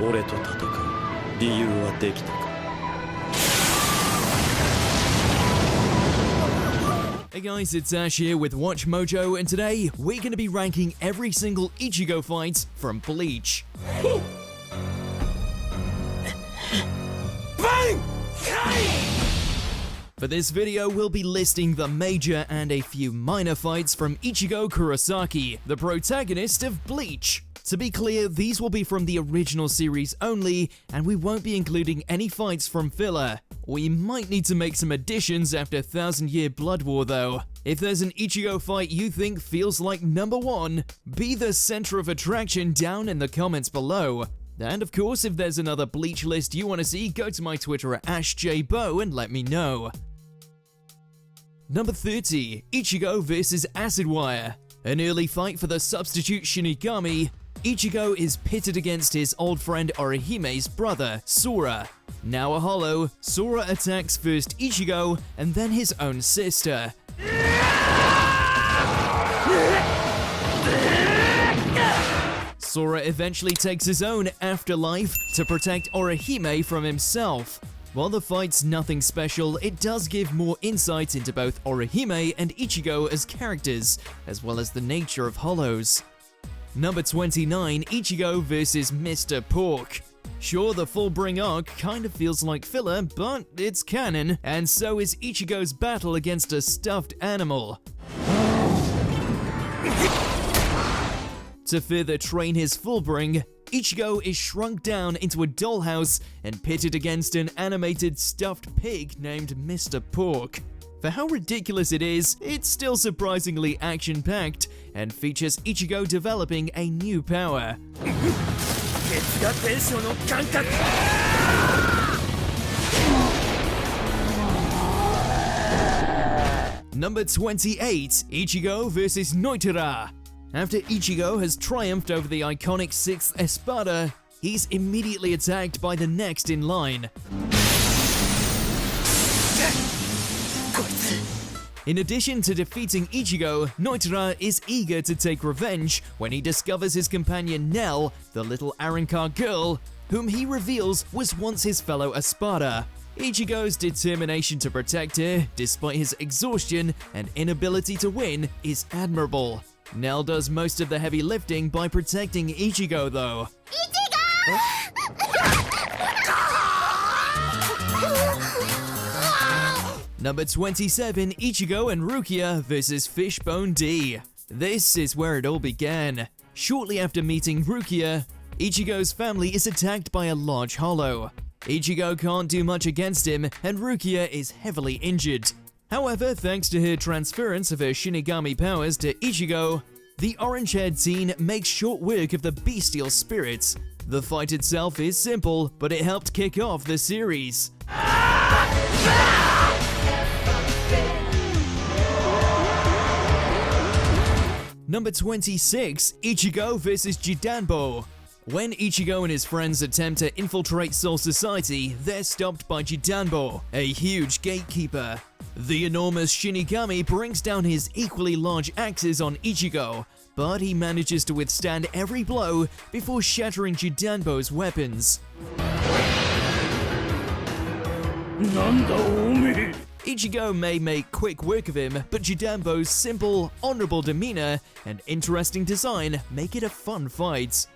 俺と戦う理由はできたか。 Hey guys, it's Ash here with WatchMojo, and today we're going to be ranking every single Ichigo fight from Bleach. For this video, we'll be listing the major and a few minor fights from Ichigo Kurosaki, the protagonist of Bleach. To be clear, these will be from the original series only, and we won't be including any fights from filler. We might need to make some additions after Thousand Year Blood War though. If there's an Ichigo fight you think feels like number one, be the center of attraction down in the comments below. And of course, if there's another Bleach list you want to see, go to my Twitter at AshJBo and let me know. Number 30, Ichigo vs Acid Wire. An early fight for the substitute Shinigami, Ichigo is pitted against his old friend Orihime's brother, Sora. Now a hollow, Sora attacks first Ichigo and then his own sister. Sora eventually takes his own afterlife to protect Orihime from himself. While the fight's nothing special, it does give more insight into both Orihime and Ichigo as characters, as well as the nature of hollows. Number 29, Ichigo vs Mr. Pork. Sure, the Fullbring arc kind of feels like filler, but it's canon, and so is Ichigo's battle against a stuffed animal. To further train his Fullbring, Ichigo is shrunk down into a dollhouse and pitted against an animated stuffed pig named Mr. Pork. For how ridiculous it is, it's still surprisingly action-packed and features Ichigo developing a new power. Number 28, Ichigo vs Noitara. After Ichigo has triumphed over the iconic 6th Espada, he's immediately attacked by the next in line. In addition to defeating Ichigo, Noitara is eager to take revenge when he discovers his companion Nell, the little Arrancar girl, whom he reveals was once his fellow Espada. Ichigo's determination to protect her, despite his exhaustion and inability to win, is admirable. Nell does most of the heavy lifting by protecting Ichigo though. Number 27, Ichigo and Rukia vs Fishbone D. This is where it all began. Shortly after meeting Rukia, Ichigo's family is attacked by a large hollow. Ichigo can't do much against him, and Rukia is heavily injured. However, thanks to her transference of her Shinigami powers to Ichigo, the orange-haired teen makes short work of the bestial spirits. The fight itself is simple, but it helped kick off the series. Number 26, Ichigo vs Jidanbo. When Ichigo and his friends attempt to infiltrate Soul Society, they're stopped by Jidanbo, a huge gatekeeper. The enormous Shinigami brings down his equally large axes on Ichigo, but he manages to withstand every blow before shattering Jidanbo's weapons. Ichigo may make quick work of him, but Jidanbo's simple, honorable demeanor and interesting design make it a fun fight.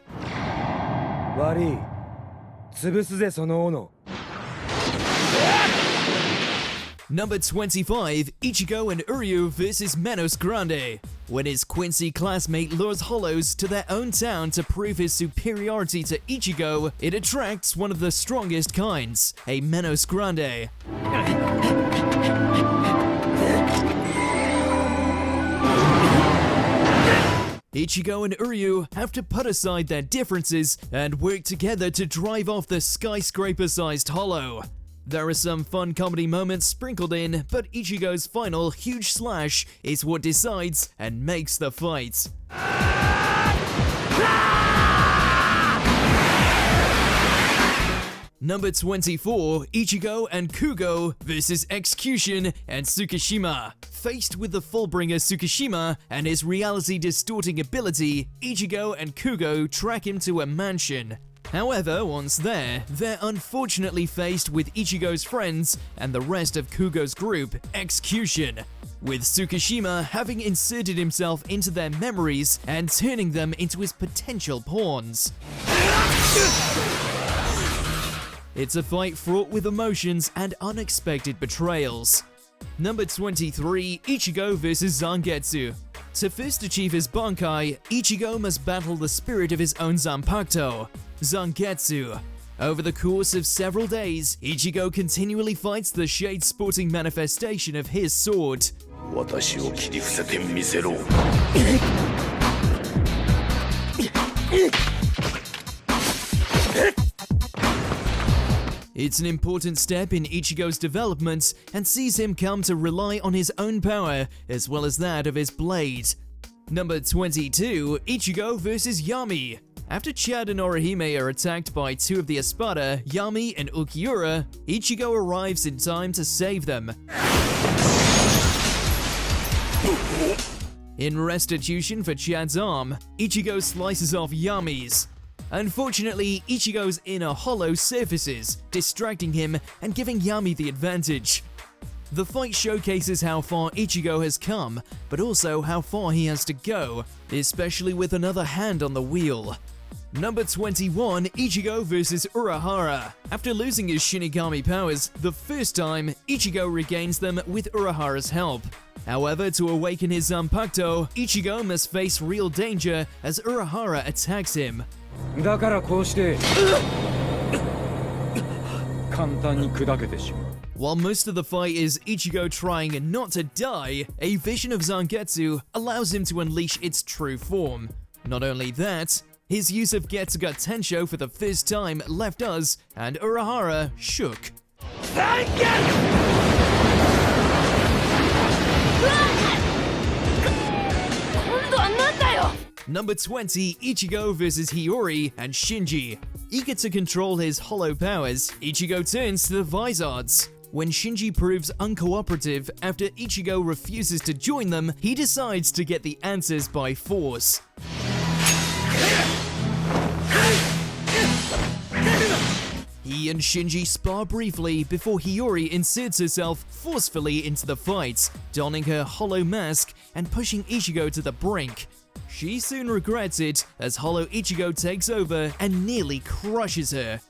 Number 25, Ichigo and Uryu vs Menos Grande. When his Quincy classmate lures hollows to their own town to prove his superiority to Ichigo, it attracts one of the strongest kinds, a Menos Grande. Ichigo and Uryu have to put aside their differences and work together to drive off the skyscraper-sized hollow. There are some fun comedy moments sprinkled in, but Ichigo's final huge slash is what decides and makes the fight. Number 24, Ichigo and Kugo vs Execution and Tsukishima. Faced with the Fullbringer Tsukishima and his reality-distorting ability, Ichigo and Kugo track him to a mansion. However, once there, they're unfortunately faced with Ichigo's friends and the rest of Kugo's group, Execution, with Tsukishima having inserted himself into their memories and turning them into his potential pawns. It's a fight fraught with emotions and unexpected betrayals. Number 23, Ichigo vs Zangetsu. To first achieve his Bankai, Ichigo must battle the spirit of his own Zanpakuto, Zangetsu. Over the course of several days, Ichigo continually fights the shade-sporting manifestation of his sword. It's an important step in Ichigo's development and sees him come to rely on his own power as well as that of his blade. Number 22, Ichigo vs Yami. After Chad and Orihime are attacked by two of the Espada, Yami and Ulquiorra, Ichigo arrives in time to save them. In restitution for Chad's arm, Ichigo slices off Yami's. Unfortunately, Ichigo's inner hollow surfaces, distracting him and giving Yami the advantage. The fight showcases how far Ichigo has come, but also how far he has to go, especially with another hand on the wheel. Number 21, Ichigo vs Urahara. After losing his Shinigami powers the first time, Ichigo regains them with Urahara's help. However, to awaken his Zanpakuto, Ichigo must face real danger as Urahara attacks him. While most of the fight is Ichigo trying not to die, a vision of Zangetsu allows him to unleash its true form. Not only that, his use of Getsuga Tensho for the first time left us and Urahara shook. Number 20, Ichigo vs Hiyori and Shinji. Eager to control his hollow powers, Ichigo turns to the Vizards. When Shinji proves uncooperative after Ichigo refuses to join them, he decides to get the answers by force. He and Shinji spar briefly before Hiyori inserts herself forcefully into the fight, donning her hollow mask and pushing Ichigo to the brink. She soon regrets it as Hollow Ichigo takes over and nearly crushes her.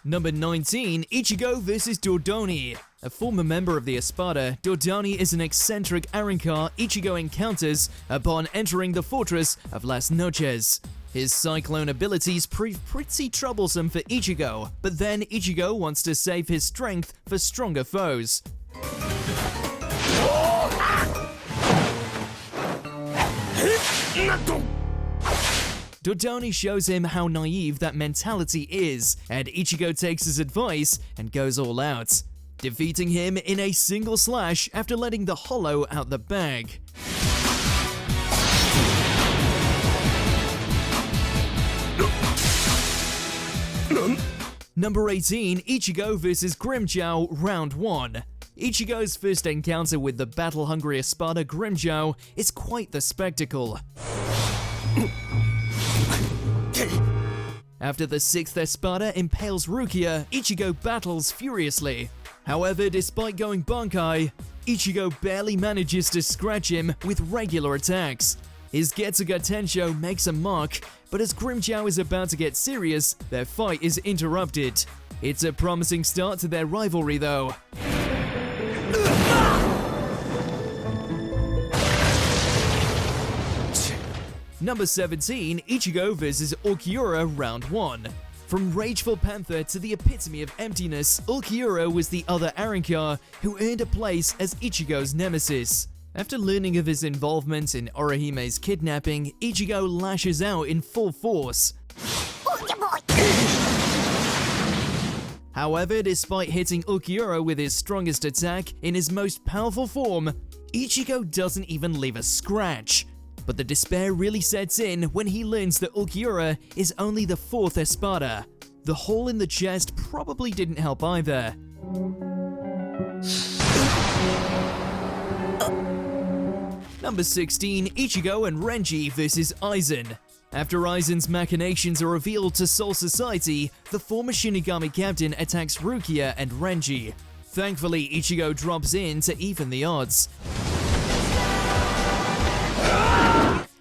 Number 19, Ichigo vs Dodoni. A former member of the Espada, Dodoni is an eccentric Arrancar Ichigo encounters upon entering the fortress of Las Noches. His cyclone abilities prove pretty troublesome for Ichigo, but then Ichigo wants to save his strength for stronger foes. Dodoni shows him how naive that mentality is, and Ichigo takes his advice and goes all out, defeating him in a single slash after letting the hollow out the bag. Number 18, Ichigo vs Grimmjow Round 1. Ichigo's first encounter with the battle-hungry Espada Grimmjow is quite the spectacle. After the 6th Espada impales Rukia, Ichigo battles furiously. However, despite going Bankai, Ichigo barely manages to scratch him with regular attacks. His Getsuga Tensho makes a mark, but as Grimmjow is about to get serious, their fight is interrupted. It's a promising start to their rivalry though. Number 17, Ichigo vs Ulquiorra Round 1. From Rageful Panther to the epitome of emptiness, Ulquiorra was the other Arrancar who earned a place as Ichigo's nemesis. After learning of his involvement in Orihime's kidnapping, Ichigo lashes out in full force. However, despite hitting Ulquiorra with his strongest attack in his most powerful form, Ichigo doesn't even leave a scratch. But the despair really sets in when he learns that Ulquiorra is only the 4th Espada. The hole in the chest probably didn't help either. Number 16, Ichigo and Renji vs. Aizen. After Aizen's machinations are revealed to Soul Society, the former Shinigami captain attacks Rukia and Renji. Thankfully, Ichigo drops in to even the odds.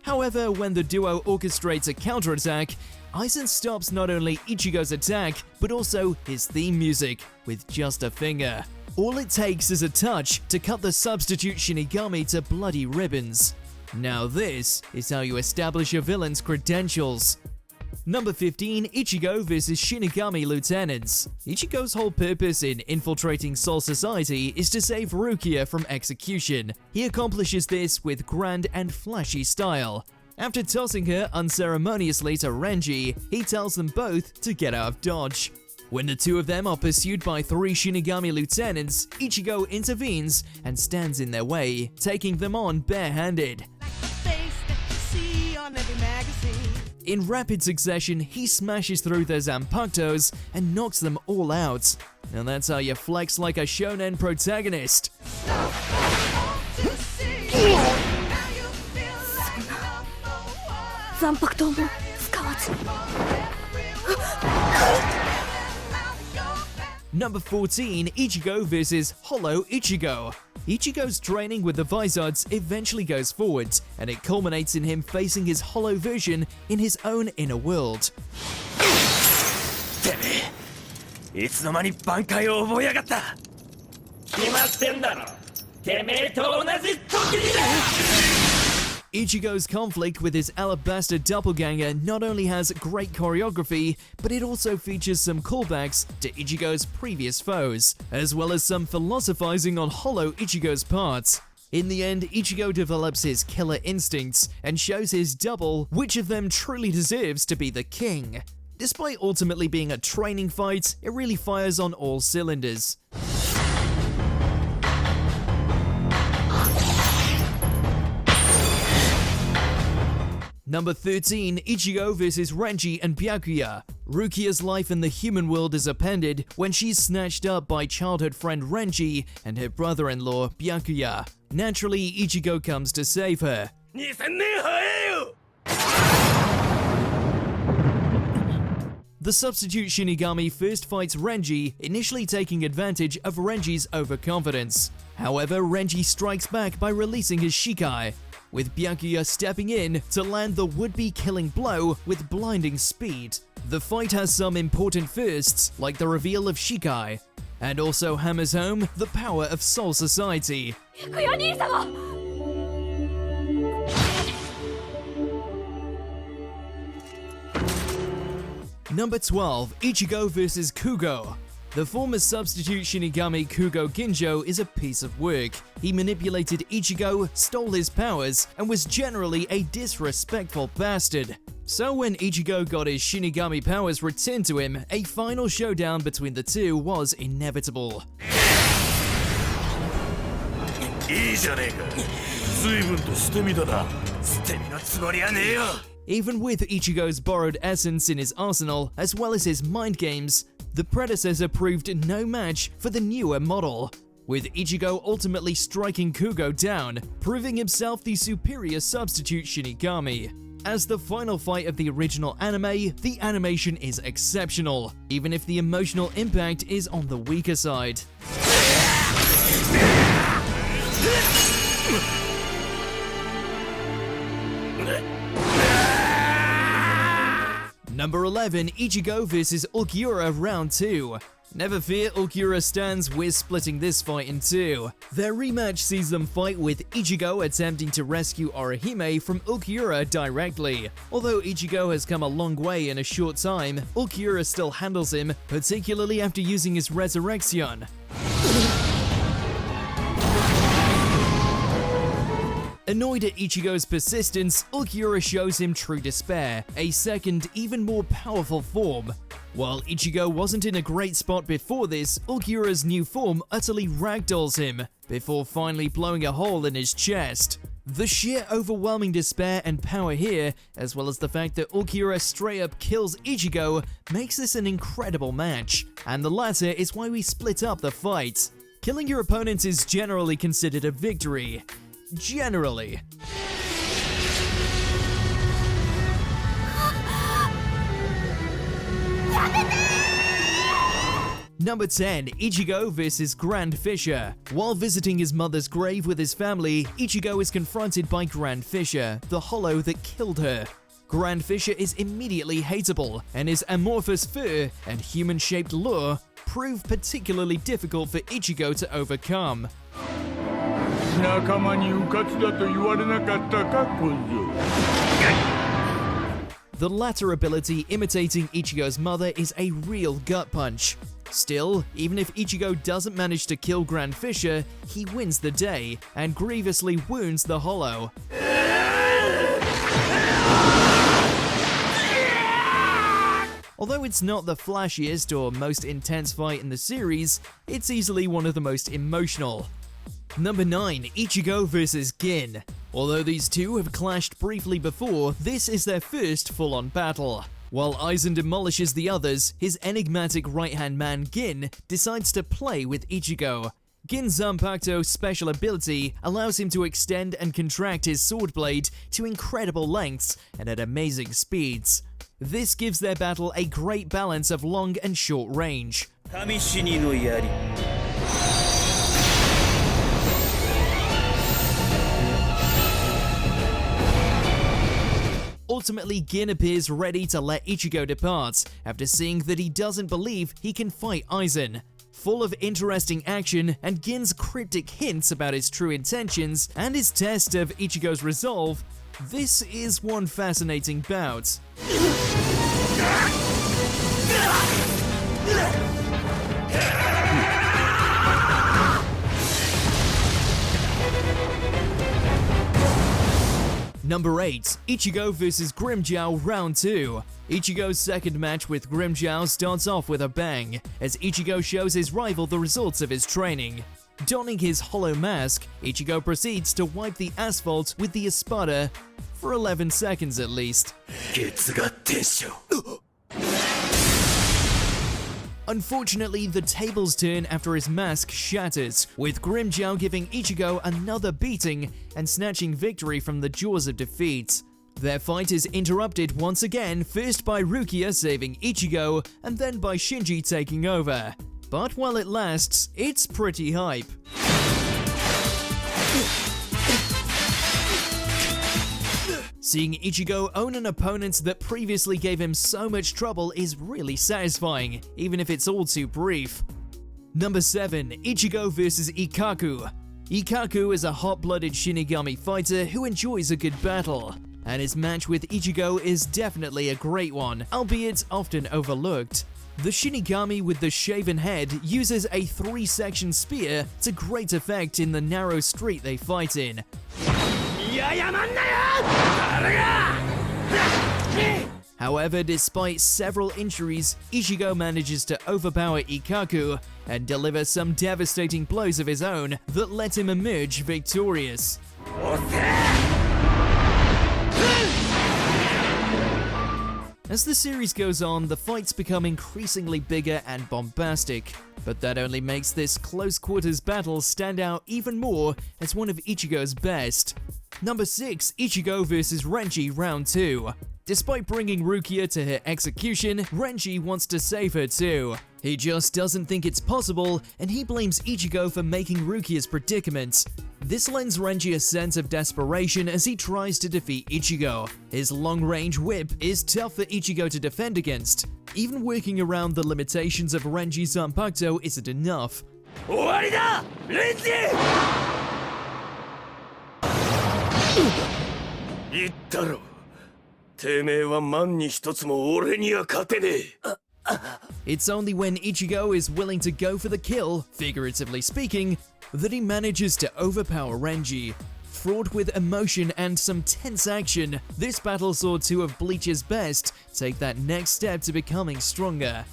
However, when the duo orchestrates a counterattack, Aizen stops not only Ichigo's attack, but also his theme music with just a finger. All it takes is a touch to cut the substitute Shinigami to bloody ribbons. Now this is how you establish a villain's credentials. Number 15, Ichigo vs. Shinigami Lieutenants. Ichigo's whole purpose in infiltrating Soul Society is to save Rukia from execution. He accomplishes this with grand and flashy style. After tossing her unceremoniously to Renji, he tells them both to get out of Dodge. When the two of them are pursued by 3 Shinigami lieutenants, Ichigo intervenes and stands in their way, taking them on barehanded. In rapid succession, he smashes through their Zanpakutos and knocks them all out. And that's how you flex like a shonen protagonist. Number 14, Ichigo vs. Hollow Ichigo. Ichigo's training with the Vizards eventually goes forward, and it culminates in him facing his hollow vision in his own inner world. Ichigo's conflict with his alabaster doppelganger not only has great choreography, but it also features some callbacks to Ichigo's previous foes, as well as some philosophizing on Hollow Ichigo's part. In the end, Ichigo develops his killer instincts and shows his double which of them truly deserves to be the king. Despite ultimately being a training fight, it really fires on all cylinders. Number 13, Ichigo vs. Renji and Byakuya. Rukia's life in the human world is appended when she's snatched up by childhood friend Renji and her brother-in-law Byakuya. Naturally, Ichigo comes to save her. The substitute Shinigami first fights Renji, initially taking advantage of Renji's overconfidence. However, Renji strikes back by releasing his Shikai, with Byakuya stepping in to land the would-be killing blow with blinding speed. The fight has some important firsts, like the reveal of Shikai, and also hammers home the power of Soul Society. Number 12, Ichigo vs. Kugo. The former substitute Shinigami Kugo Ginjo is a piece of work. He manipulated Ichigo, stole his powers, and was generally a disrespectful bastard. So when Ichigo got his Shinigami powers returned to him, a final showdown between the two was inevitable. Even with Ichigo's borrowed essence in his arsenal, as well as his mind games, the predecessor proved no match for the newer model, with Ichigo ultimately striking Kugo down, proving himself the superior substitute Shinigami. As the final fight of the original anime, the animation is exceptional, even if the emotional impact is on the weaker side. Number 11, Ichigo vs. Ulquiorra Round 2. Never fear, Ulquiorra stands, we're splitting this fight in two. Their rematch sees them fight with Ichigo attempting to rescue Orihime from Ulquiorra directly. Although Ichigo has come a long way in a short time, Ulquiorra still handles him, particularly after using his resurrection. Annoyed at Ichigo's persistence, Ulquiorra shows him true despair, a second, even more powerful form. While Ichigo wasn't in a great spot before this, Ulquiorra's new form utterly ragdolls him, before finally blowing a hole in his chest. The sheer overwhelming despair and power here, as well as the fact that Ulquiorra straight up kills Ichigo, makes this an incredible match, and the latter is why we split up the fight. Killing your opponent is generally considered a victory. Generally. Number 10. Ichigo vs. Grand Fisher. While visiting his mother's grave with his family, Ichigo is confronted by Grand Fisher, the hollow that killed her. Grand Fisher is immediately hateable, and his amorphous fur and human-shaped lure prove particularly difficult for Ichigo to overcome. The latter ability, imitating Ichigo's mother, is a real gut punch. Still, even if Ichigo doesn't manage to kill Grand Fisher, he wins the day and grievously wounds the hollow. Although it's not the flashiest or most intense fight in the series, it's easily one of the most emotional. Number 9. Ichigo vs. Gin. Although these two have clashed briefly before, this is their first full-on battle. While Aizen demolishes the others, his enigmatic right-hand man Gin decides to play with Ichigo. Gin's Zanpakuto special ability allows him to extend and contract his sword blade to incredible lengths and at amazing speeds. This gives their battle a great balance of long and short range. Ultimately, Gin appears ready to let Ichigo depart, after seeing that he doesn't believe he can fight Aizen. Full of interesting action and Gin's cryptic hints about his true intentions and his test of Ichigo's resolve, this is one fascinating bout. Number 8. Ichigo vs. Grimmjow Round 2. Ichigo's second match with Grimmjow starts off with a bang, as Ichigo shows his rival the results of his training. Donning his hollow mask, Ichigo proceeds to wipe the asphalt with the espada, for 11 seconds at least. Unfortunately, the tables turn after his mask shatters, with Grimmjow giving Ichigo another beating and snatching victory from the jaws of defeat. Their fight is interrupted once again, first by Rukia saving Ichigo, and then by Shinji taking over. But while it lasts, it's pretty hype. Seeing Ichigo own an opponent that previously gave him so much trouble is really satisfying, even if it's all too brief. Number 7. Ichigo vs. Ikkaku. Ikkaku is a hot-blooded Shinigami fighter who enjoys a good battle, and his match with Ichigo is definitely a great one, albeit often overlooked. The Shinigami with the shaven head uses a 3-section spear to great effect in the narrow street they fight in. However, despite several injuries, Ichigo manages to overpower Ikkaku and deliver some devastating blows of his own that let him emerge victorious. As the series goes on, the fights become increasingly bigger and bombastic, but that only makes this close-quarters battle stand out even more as one of Ichigo's best. Number 6. Ichigo vs. Renji Round 2. Despite bringing Rukia to her execution, Renji wants to save her too. He just doesn't think it's possible, and he blames Ichigo for making Rukia's predicament. This lends Renji a sense of desperation as he tries to defeat Ichigo. His long-range whip is tough for Ichigo to defend against. Even working around the limitations of Renji's Zanpakuto isn't enough. It's only when Ichigo is willing to go for the kill, figuratively speaking, that he manages to overpower Renji. Fraught with emotion and some tense action, this battle saw two of Bleach's best take that next step to becoming stronger.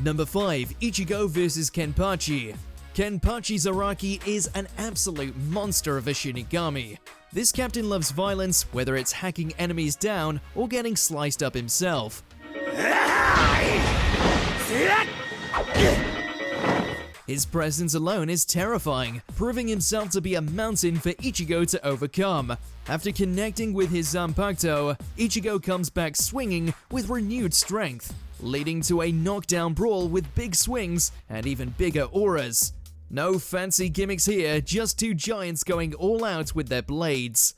Number 5. Ichigo vs Kenpachi. Kenpachi Zaraki is an absolute monster of a Shinigami. This captain loves violence, whether it's hacking enemies down or getting sliced up himself. His presence alone is terrifying, proving himself to be a mountain for Ichigo to overcome. After connecting with his Zanpakuto, Ichigo comes back swinging with renewed strength, leading to a knockdown brawl with big swings and even bigger auras. No fancy gimmicks here, just two giants going all out with their blades.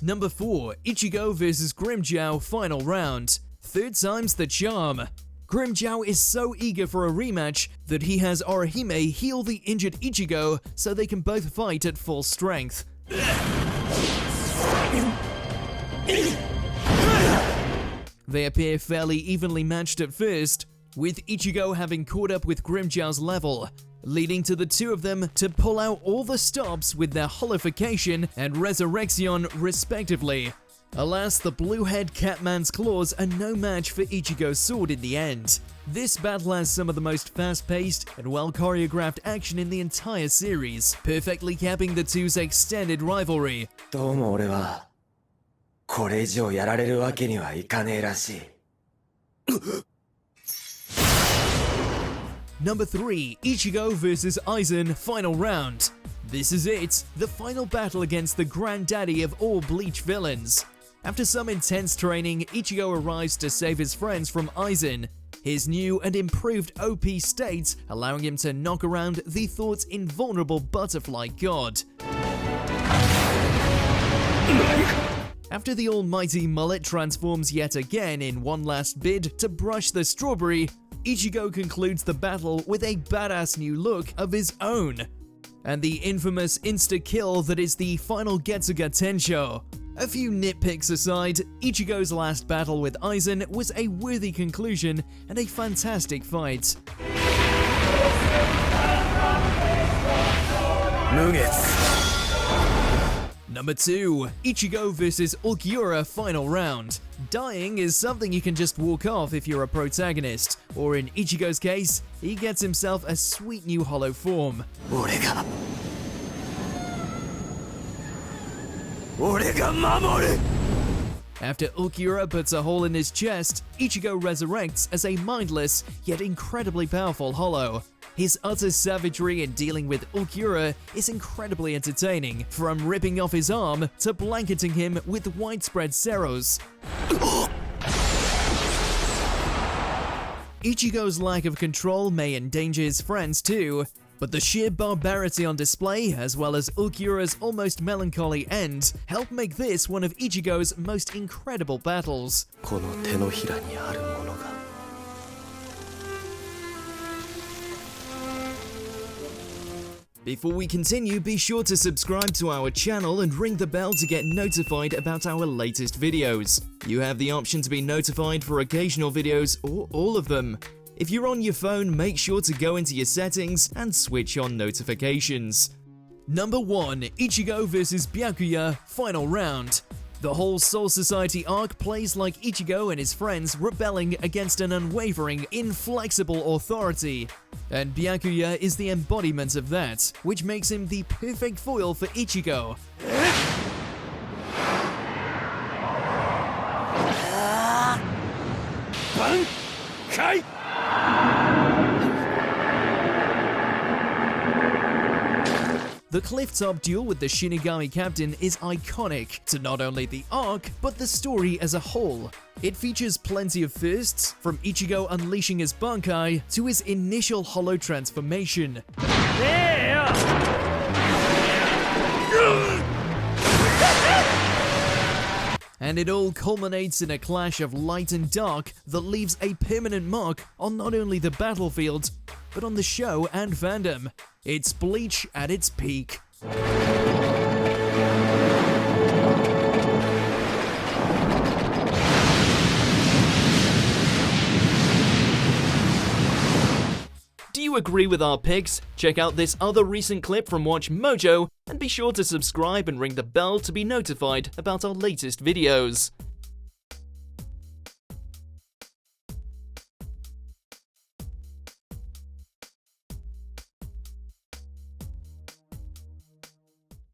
Number 4. Ichigo vs Grimmjow final round. Third time's the charm. Grimmjow is so eager for a rematch that he has Orihime heal the injured Ichigo so they can both fight at full strength. They appear fairly evenly matched at first, with Ichigo having caught up with Grimmjow's level, leading to the two of them to pull out all the stops with their holification and resurrection respectively. Alas, the blue-haired Catman's claws are no match for Ichigo's sword in the end. This battle has some of the most fast-paced and well-choreographed action in the entire series, perfectly capping the two's extended rivalry. どうも俺はこれ以上やられるわけにはいかねえらしい。Number 3. Ichigo vs Aizen final round. This is it, the final battle against the granddaddy of all Bleach villains. After some intense training, Ichigo arrives to save his friends from Aizen, his new and improved OP state allowing him to knock around the thought's invulnerable butterfly god. After the almighty mullet transforms yet again in one last bid to brush the strawberry, Ichigo concludes the battle with a badass new look of his own, and the infamous insta-kill that is the final Getsuga Tensho. A few nitpicks aside, Ichigo's last battle with Aizen was a worthy conclusion and a fantastic fight. Number 2. Ichigo vs Ulquiorra final round. Dying is something you can just walk off if you're a protagonist, or in Ichigo's case, he gets himself a sweet new hollow form. After Ulquiorra puts a hole in his chest, Ichigo resurrects as a mindless yet incredibly powerful hollow. His utter savagery in dealing with Ulquiorra is incredibly entertaining, from ripping off his arm to blanketing him with widespread seros. Ichigo's lack of control may endanger his friends too, but the sheer barbarity on display, as well as Ulquiorra's almost melancholy end, help make this one of Ichigo's most incredible battles. Before we continue, be sure to subscribe to our channel and ring the bell to get notified about our latest videos. You have the option to be notified for occasional videos or all of them. If you're on your phone, make sure to go into your settings and switch on notifications. Number 1. Ichigo vs Byakuya final round. The whole Soul Society arc plays like Ichigo and his friends rebelling against an unwavering, inflexible authority. And Byakuya is the embodiment of that, which makes him the perfect foil for Ichigo. The cliff-top duel with the Shinigami captain is iconic to not only the arc, but the story as a whole. It features plenty of firsts, from Ichigo unleashing his Bankai to his initial hollow transformation. And it all culminates in a clash of light and dark that leaves a permanent mark on not only the battlefield, but on the show and fandom. It's Bleach at its peak. Do you agree with our picks? Check out this other recent clip from WatchMojo and be sure to subscribe and ring the bell to be notified about our latest videos.